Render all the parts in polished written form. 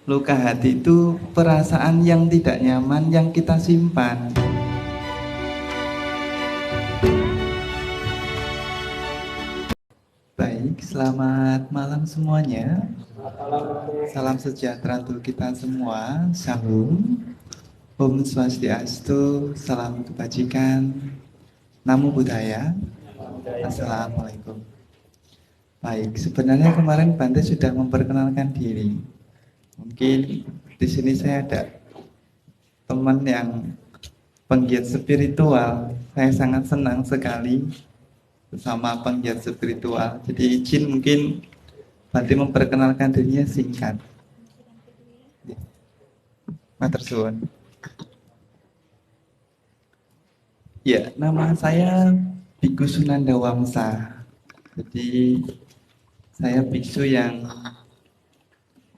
Luka hati itu perasaan yang tidak nyaman yang kita simpan. Baik, selamat malam semuanya. Salam sejahtera untuk kita semua. Shalom. Om Swastiastu. Salam kebajikan. Namo Buddhaya. Assalamualaikum. Baik, sebenarnya kemarin Bante sudah memperkenalkan diri. Mungkin di sini saya ada teman yang penggiat spiritual. Saya sangat senang sekali bersama penggiat spiritual. Jadi izin mungkin Bante memperkenalkan dirinya singkat. Matur suwun. Ya, nama saya Biku Sunanda Wamsa. Jadi saya biksu yang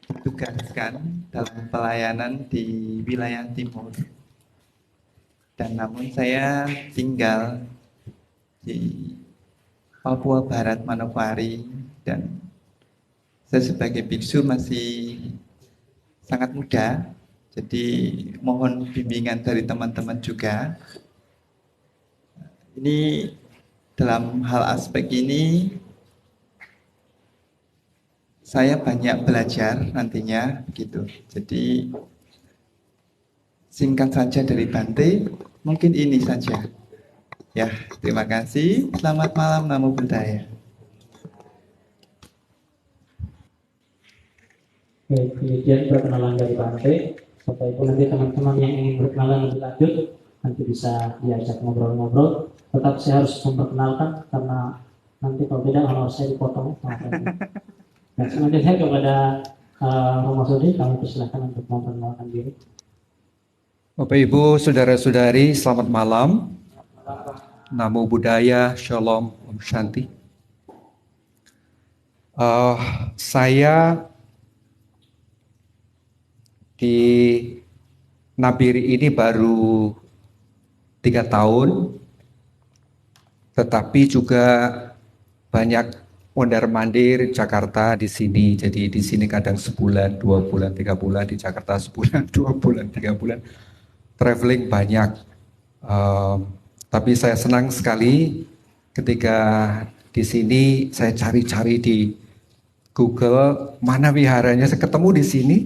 ditugaskan dalam pelayanan di wilayah timur. Dan namun saya tinggal di Papua Barat, Manokwari, dan saya sebagai biksu masih sangat muda, jadi mohon bimbingan dari teman-teman juga. Ini dalam hal aspek ini saya banyak belajar nantinya gitu. Jadi singkat saja dari Bante, mungkin ini saja. Ya, terima kasih. Selamat malam, Namo Buddhaya. Baik, demikian perkenalan dari Bante. Bapak Ibu nanti teman-teman yang ingin berkenalan lebih lanjut nanti bisa diajak ngobrol-ngobrol. Tetap saya harus memperkenalkan karena nanti kalau tidak honor saya dipotong. Dan selanjutnya kepada Romo Sudi, kami persilahkan untuk memperkenalkan diri. Bapak Ibu, saudara-saudari, selamat malam. Namo Buddhaya, Shalom, Om Shanti. Saya di Nabiri ini baru 3 tahun, tetapi juga banyak mondar-mandir Jakarta di sini. Jadi di sini kadang sebulan, 2 bulan, 3 bulan, di Jakarta sebulan, 2 bulan, 3 bulan. Traveling banyak. Tapi saya senang sekali ketika di sini saya cari-cari di Google mana wiharanya, saya ketemu di sini.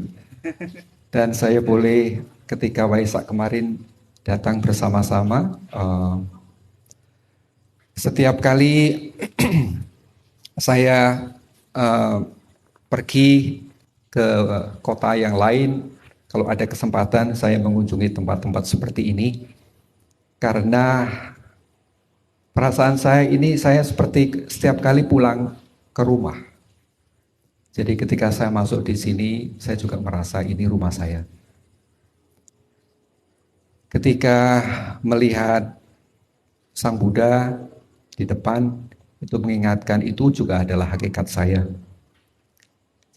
Dan saya boleh ketika Waisak kemarin datang bersama-sama. Setiap kali saya pergi ke kota yang lain, kalau ada kesempatan saya mengunjungi tempat-tempat seperti ini. Karena perasaan saya ini, saya seperti setiap kali pulang ke rumah. Jadi ketika saya masuk di sini, saya juga merasa ini rumah saya. Ketika melihat Sang Buddha di depan, itu mengingatkan itu juga adalah hakikat saya.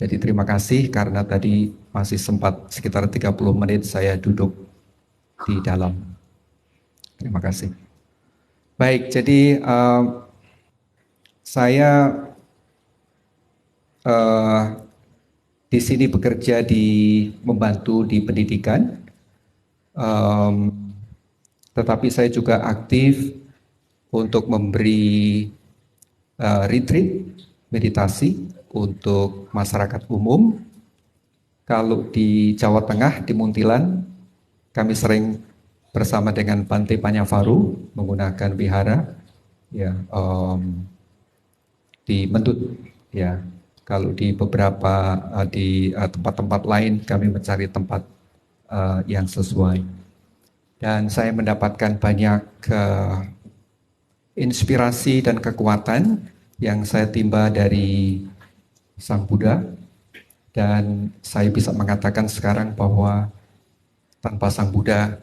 Jadi terima kasih karena tadi masih sempat sekitar 30 menit saya duduk di dalam. Terima kasih. Baik, jadi saya di sini bekerja membantu di pendidikan, tetapi saya juga aktif untuk memberi retreat meditasi untuk masyarakat umum. Kalau di Jawa Tengah, di Muntilan, kami sering bersama dengan Bante Panyavaru menggunakan wihara, ya, di Mendut, ya. Kalau di beberapa di tempat-tempat lain kami mencari tempat yang sesuai. Dan saya mendapatkan banyak inspirasi dan kekuatan yang saya timba dari Sang Buddha. Dan saya bisa mengatakan sekarang bahwa tanpa Sang Buddha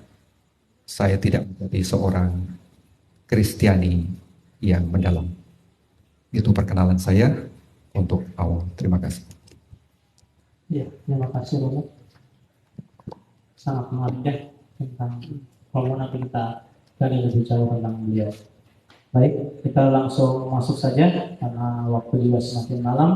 saya tidak menjadi seorang Kristiani yang mendalam. Itu perkenalan saya untuk awal. Terima kasih. Ya, terima kasih Romo. Sangat menarik ya tentang Romo, nanti kita gali lebih jauh tentang beliau. Baik, kita langsung masuk saja karena waktu juga semakin malam.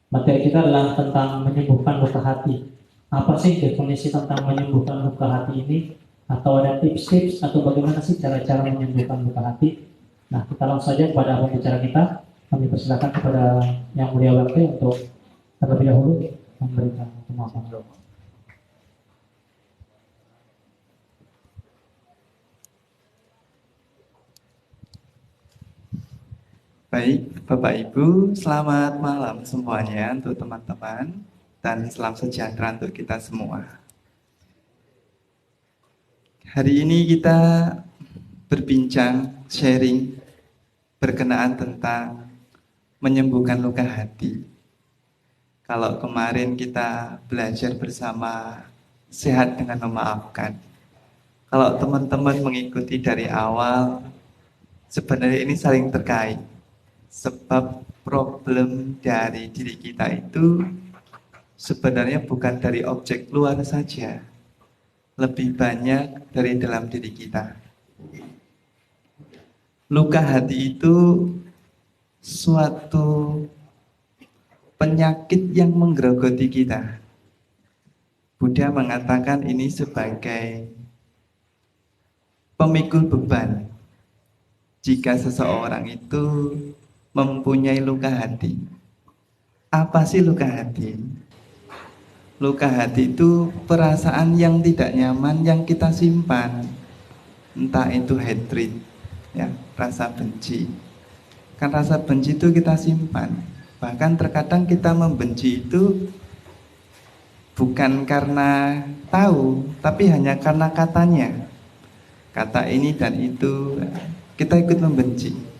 Materi kita adalah tentang menyembuhkan luka hati. Apa sih definisi tentang menyembuhkan luka hati ini? Atau ada tips-tips atau bagaimana sih cara-cara menyembuhkan luka hati? Nah, kita langsung saja kepada pembicara kita. Kami persilakan kepada Yang Mulia Bante untuk terlebih dahulu memberikan pemaparan. Baik, Bapak Ibu, selamat malam semuanya untuk teman-teman dan salam sejahtera untuk kita semua. Hari ini kita berbincang, sharing berkenaan tentang menyembuhkan luka hati. Kalau kemarin kita belajar bersama sehat dengan memaafkan. Kalau teman-teman mengikuti dari awal, sebenarnya ini saling terkait. Sebab problem dari diri kita itu sebenarnya bukan dari objek luar saja, lebih banyak dari dalam diri kita. Luka hati itu suatu penyakit yang menggerogoti kita. Buddha mengatakan ini sebagai pemikul beban. Jika seseorang itu mempunyai luka hati. Apa sih luka hati? Luka hati itu perasaan yang tidak nyaman yang kita simpan. Entah itu hatred, ya, rasa benci. Kan rasa benci itu kita simpan. Bahkan terkadang kita membenci itu bukan karena tahu, tapi hanya karena katanya. Kata ini dan itu, kita ikut membenci.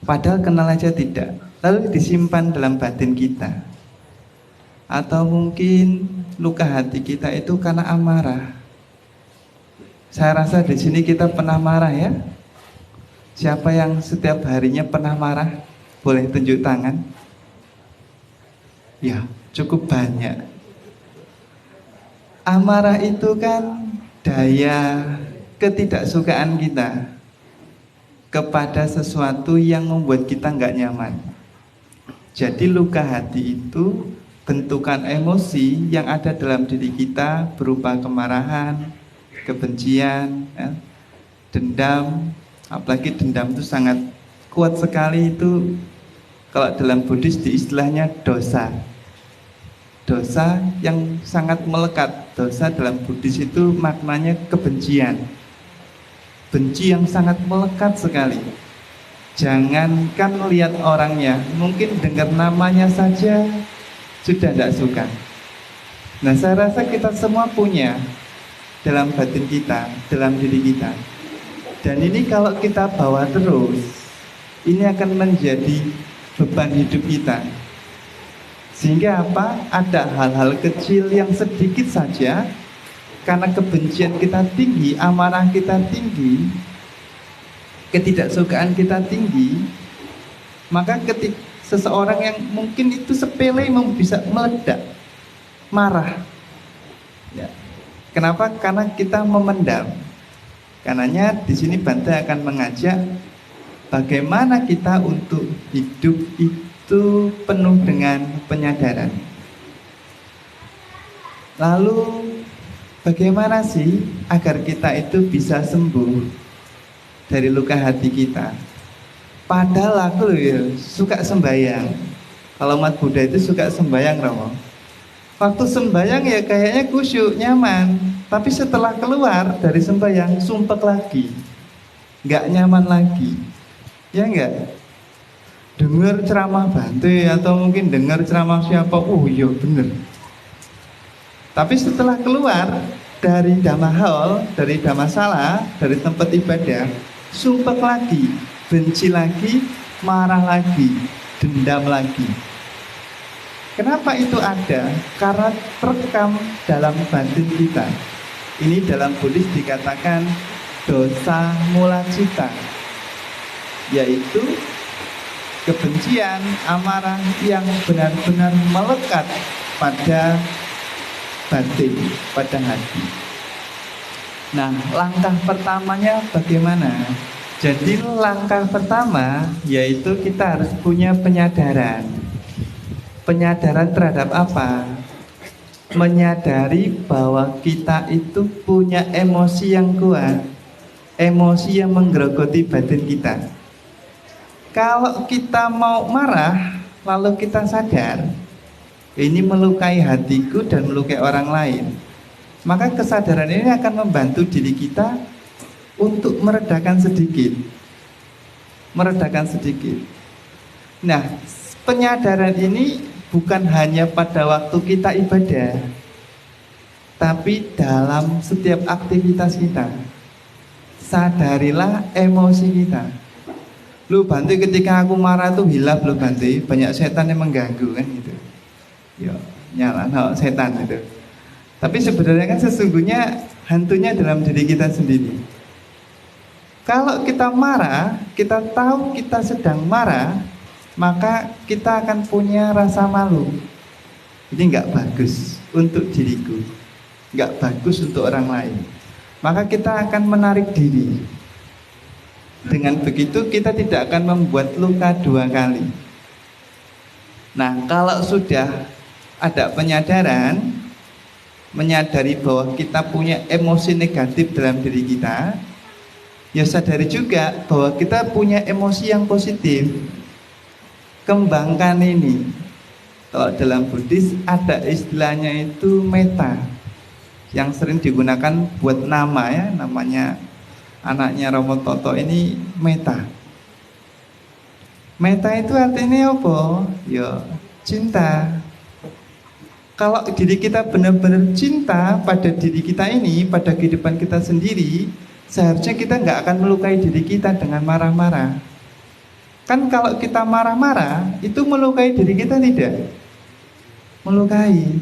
Padahal kenal aja tidak, lalu disimpan dalam batin kita. Atau mungkin luka hati kita itu karena amarah. Saya rasa di sini kita pernah marah ya. Siapa yang setiap harinya pernah marah? Boleh tunjuk tangan? Ya, cukup banyak. Amarah itu kan daya ketidaksukaan kita kepada sesuatu yang membuat kita nggak nyaman. Jadi luka hati itu bentukan emosi yang ada dalam diri kita berupa kemarahan, kebencian, ya, dendam. Apalagi dendam itu sangat kuat sekali itu. Kalau dalam Buddhis di istilahnya dosa. Dosa yang sangat melekat. Dosa dalam Buddhis itu maknanya kebencian. Benci yang sangat melekat sekali. Jangankan lihat orangnya, mungkin dengar namanya saja sudah tidak suka. Nah, saya rasa kita semua punya dalam batin kita, dalam diri kita. Dan ini kalau kita bawa terus, ini akan menjadi beban hidup kita. Sehingga apa? Ada hal-hal kecil yang sedikit saja, karena kebencian kita tinggi, amarah kita tinggi, ketidaksukaan kita tinggi, maka ketika seseorang yang mungkin itu sepele bisa meledak, marah. Ya. Kenapa? Karena kita memendam. Karenanya di sini Bante akan mengajak bagaimana kita untuk hidup itu penuh dengan penyadaran. Lalu bagaimana sih agar kita itu bisa sembuh dari luka hati kita? Padahal aku suka sembahyang. Kalau umat Buddha itu suka sembahyang, Romo. Waktu sembahyang ya kayaknya khusyuk, nyaman. Tapi setelah keluar dari sembahyang, sumpek lagi. Nggak nyaman lagi. Ya enggak? Dengar ceramah Bante atau mungkin dengar ceramah siapa, oh iya bener. Tapi setelah keluar dari Dhamma Hall, dari Dhammasala, dari tempat ibadah, sumpek lagi, benci lagi, marah lagi, dendam lagi. Kenapa itu ada? Karena terekam dalam batin kita. Ini dalam Buddhis dikatakan dosa mula cita, yaitu kebencian, amarah yang benar-benar melekat pada batin, pada hati. Nah, langkah pertamanya bagaimana? Jadi langkah pertama yaitu kita harus punya penyadaran. Penyadaran terhadap apa? Menyadari bahwa kita itu punya emosi yang kuat, emosi yang menggerogoti batin kita. Kalau kita mau marah, lalu kita sadar, ini melukai hatiku dan melukai orang lain, maka kesadaran ini akan membantu diri kita untuk meredakan sedikit. Nah, penyadaran ini bukan hanya pada waktu kita ibadah, tapi dalam setiap aktivitas kita. Sadarilah emosi kita. Lu Bante, ketika aku marah tuh hilaf lu Bante, banyak setan yang mengganggu kan gitu. Ya, nyala setan itu. Tapi sebenarnya kan sesungguhnya hantunya dalam diri kita sendiri. Kalau kita marah, kita tahu kita sedang marah, maka kita akan punya rasa malu. Ini nggak bagus untuk diriku, nggak bagus untuk orang lain. Maka kita akan menarik diri. Dengan begitu kita tidak akan membuat luka 2 kali. Nah, kalau sudah ada penyadaran, menyadari bahwa kita punya emosi negatif dalam diri kita, ya sadari juga bahwa kita punya emosi yang positif. Kembangkan ini. Kalau dalam Buddhis ada istilahnya itu metta, yang sering digunakan buat nama ya, namanya anaknya Romo Toto ini metta. Metta itu artinya apa? Ya cinta. Kalau diri kita benar-benar cinta pada diri kita ini, pada kehidupan kita sendiri, seharusnya kita nggak akan melukai diri kita dengan marah-marah. Kan kalau kita marah-marah, itu melukai diri kita tidak? Melukai.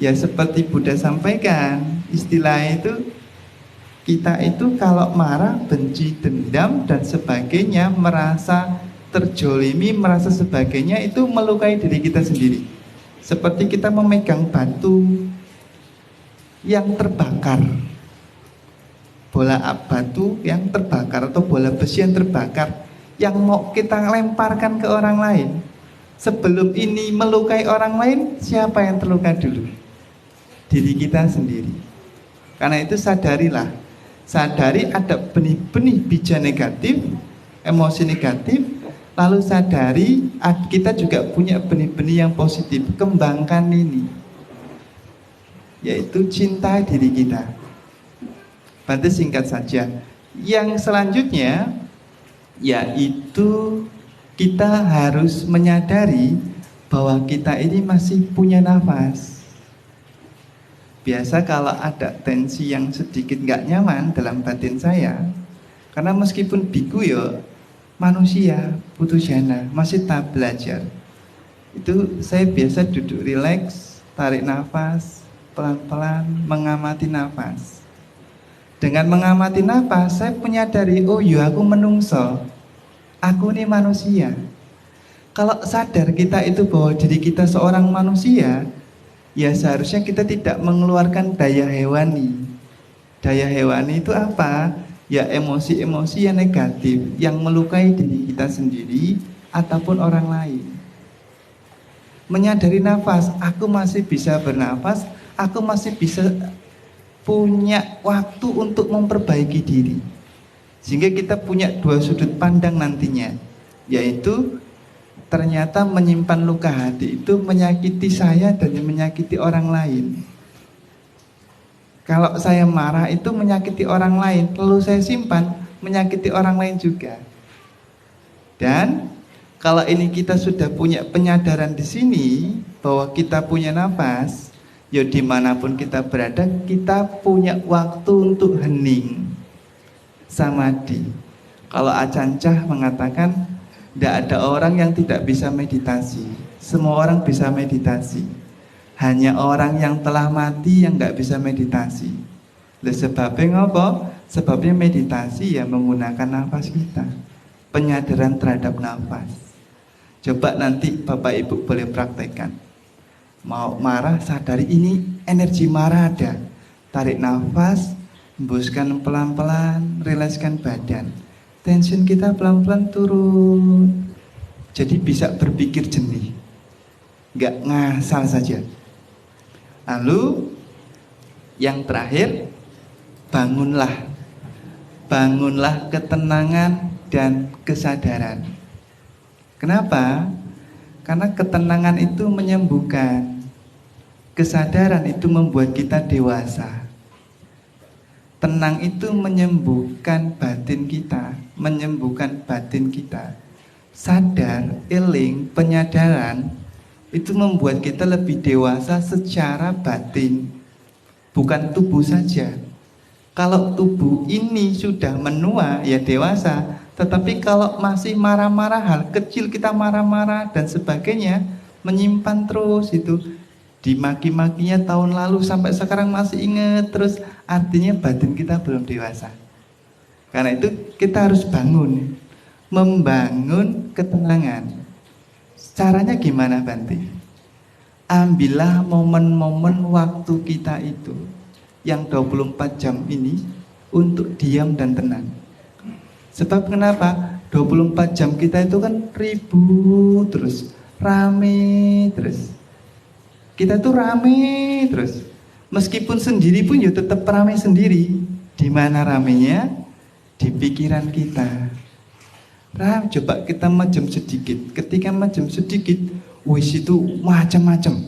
Ya seperti Buddha sampaikan, istilah itu, kita itu kalau marah, benci, dendam, dan sebagainya, merasa terjolimi, merasa sebagainya, itu melukai diri kita sendiri. Seperti kita memegang batu yang terbakar, bola batu yang terbakar atau bola besi yang terbakar, yang mau kita lemparkan ke orang lain. Sebelum ini melukai orang lain, siapa yang terluka dulu? Diri kita sendiri. Karena itu sadarilah, sadari ada benih-benih bija negatif, emosi negatif. Lalu sadari kita juga punya benih-benih yang positif. Kembangkan ini, yaitu cinta diri kita. Bantu singkat saja. Yang selanjutnya yaitu kita harus menyadari bahwa kita ini masih punya nafas. Biasa kalau ada tensi yang sedikit nggak nyaman dalam batin saya, karena meskipun biku ya manusia, putu jana, masih tahap belajar. Itu saya biasa duduk rileks, tarik nafas, pelan-pelan mengamati nafas. Dengan mengamati nafas, saya menyadari, oh iya aku menungso, aku ini manusia. Kalau sadar kita itu bahwa diri kita seorang manusia, ya seharusnya kita tidak mengeluarkan daya hewani. Daya hewani itu apa? Ya emosi-emosi yang negatif, yang melukai diri kita sendiri ataupun orang lain. Menyadari nafas, aku masih bisa bernafas, aku masih bisa punya waktu untuk memperbaiki diri. Sehingga kita punya 2 sudut pandang nantinya, yaitu ternyata menyimpan luka hati itu menyakiti saya dan menyakiti orang lain. Kalau saya marah itu menyakiti orang lain, lalu saya simpan, menyakiti orang lain juga. Dan kalau ini kita sudah punya penyadaran di sini bahwa kita punya nafas, ya dimanapun kita berada, kita punya waktu untuk hening, samadhi. Kalau Ajahn Chah mengatakan, tidak ada orang yang tidak bisa meditasi, semua orang bisa meditasi. Hanya orang yang telah mati yang nggak bisa meditasi. Sebabnya apa? Sebabnya meditasi ya menggunakan nafas kita, penyadaran terhadap nafas. Coba nanti Bapak Ibu boleh praktekkan. Mau marah, sadari ini energi marah ada. Tarik nafas, hembuskan pelan-pelan, rilekskan badan. Tension kita pelan-pelan turun. Jadi bisa berpikir jernih. nggak ngasal saja. Lalu yang terakhir, bangunlah ketenangan dan kesadaran. Kenapa? Karena ketenangan itu menyembuhkan, kesadaran itu membuat kita dewasa. Tenang itu menyembuhkan batin kita, Sadar, eling, penyadaran itu membuat kita lebih dewasa secara batin, bukan tubuh saja. Kalau tubuh ini sudah menua, ya dewasa. Tetapi kalau masih marah-marah, hal kecil kita marah-marah dan sebagainya, menyimpan terus itu, dimaki-makinya tahun lalu sampai sekarang masih ingat terus, artinya batin kita belum dewasa. Karena itu kita harus membangun ketenangan. Caranya gimana, Bante? Ambillah momen-momen waktu kita itu yang 24 jam ini untuk diam dan tenang. Sebab kenapa? 24 jam kita itu kan ribut terus, rame terus. Kita tuh rame terus. Meskipun sendiri pun ya tetap rame sendiri. Di mana ramenya? Di pikiran kita. Coba kita majam sedikit. Ketika majam sedikit, wis itu macam-macam.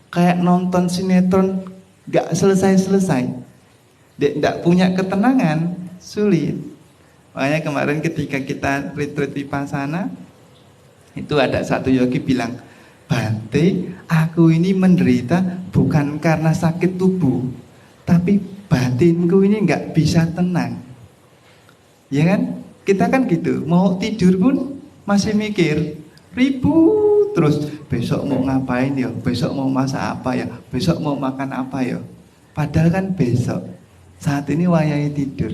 Kayak nonton sinetron gak selesai-selesai. Tidak punya ketenangan, sulit. Makanya kemarin ketika kita retreat vipassana, itu ada satu yogi bilang, Bante, aku ini menderita bukan karena sakit tubuh, tapi batinku ini nggak bisa tenang. Ya kan? Kita kan gitu, mau tidur pun masih mikir, ribut terus, besok mau ngapain ya, besok mau masak apa ya, besok mau makan apa ya. Padahal kan besok, saat ini wayahe tidur.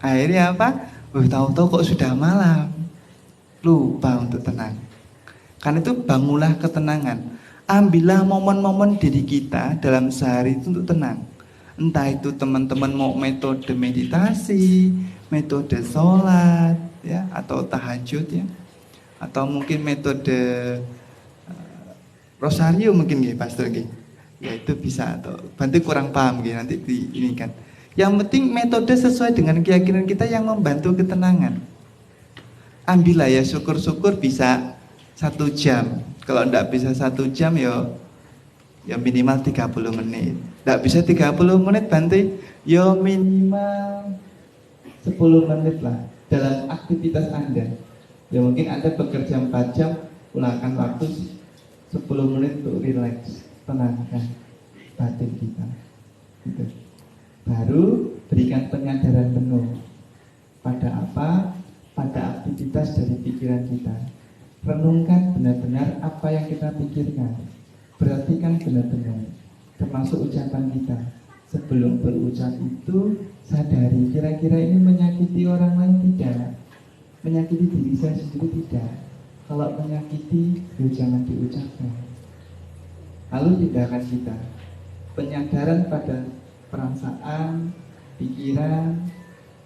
Akhirnya apa? Tahu-tahu kok sudah malam, lupa untuk tenang. Karena itu bangunlah ketenangan. Ambillah momen-momen diri kita dalam sehari itu untuk tenang. Entah itu teman-teman mau metode meditasi, metode sholat, ya, atau tahajud, ya, atau mungkin metode rosario mungkin ya, Pastor ya, itu bisa. Atau Bantu kurang paham ya, nanti ini kan. Yang penting metode sesuai dengan keyakinan kita yang membantu ketenangan. Ambillah ya, syukur-syukur bisa 1 jam. Kalau enggak bisa 1 jam ya minimal 30 menit. Enggak bisa 30 menit Bante, ya minimal 10 menit lah dalam aktivitas Anda. Ya mungkin Anda bekerja 4 jam, gunakan waktu 10 menit untuk relax, tenangkan batin kita. Gitu. Baru berikan penyadaran penuh pada apa? Pada aktivitas dari pikiran kita. Renungkan benar-benar apa yang kita pikirkan. Perhatikan benar-benar, termasuk ucapan kita. Sebelum berucap itu, sadari kira-kira ini menyakiti orang lain tidak, menyakiti diri saya sendiri tidak. Kalau menyakiti, ya jangan diucapkan. Lalu tindakan kita, penyadaran pada perasaan, pikiran,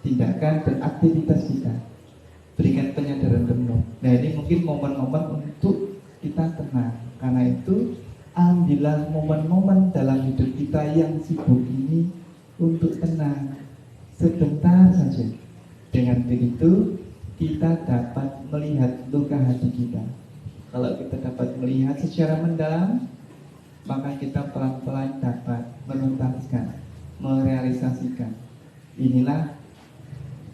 tindakan, dan aktivitas kita. Berikan penyadaran penuh. Nah ini mungkin momen-momen untuk kita tenang. Karena itu ambillah momen-momen dalam hidup kita yang sibuk ini untuk tenang. Sebentar saja. Dengan begitu kita dapat melihat luka hati kita. Kalau kita dapat melihat secara mendalam, maka kita pelan-pelan dapat menuntaskan, merealisasikan. Inilah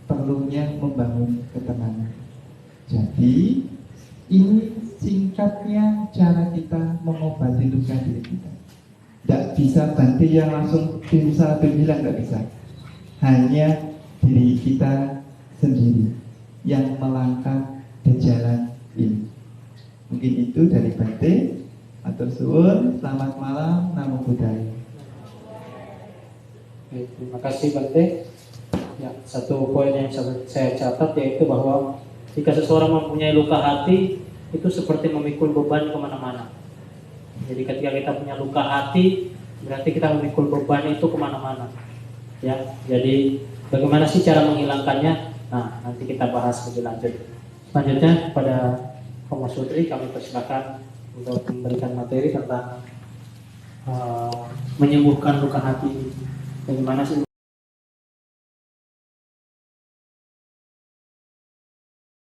perlunya membangun ketenangan. Jadi ini singkatnya cara kita mengobati luka diri kita. Tidak bisa Bante yang langsung bisa bilang, tidak bisa. Hanya diri kita sendiri yang melangkah ke jalan ini. Mungkin itu dari Bante. Atur suwun, selamat malam, namo buddhaya. Terima kasih Bante. Ya, satu poin yang saya catat yaitu bahwa jika seseorang mempunyai luka hati, itu seperti memikul beban kemana-mana. Jadi ketika kita punya luka hati, berarti kita memikul beban itu kemana-mana. Ya, jadi bagaimana sih cara menghilangkannya? Nah, nanti kita bahas lebih lanjut. Selanjutnya pada Mas Sutri kami persilakan untuk memberikan materi tentang menyembuhkan luka hati. Bagaimana sih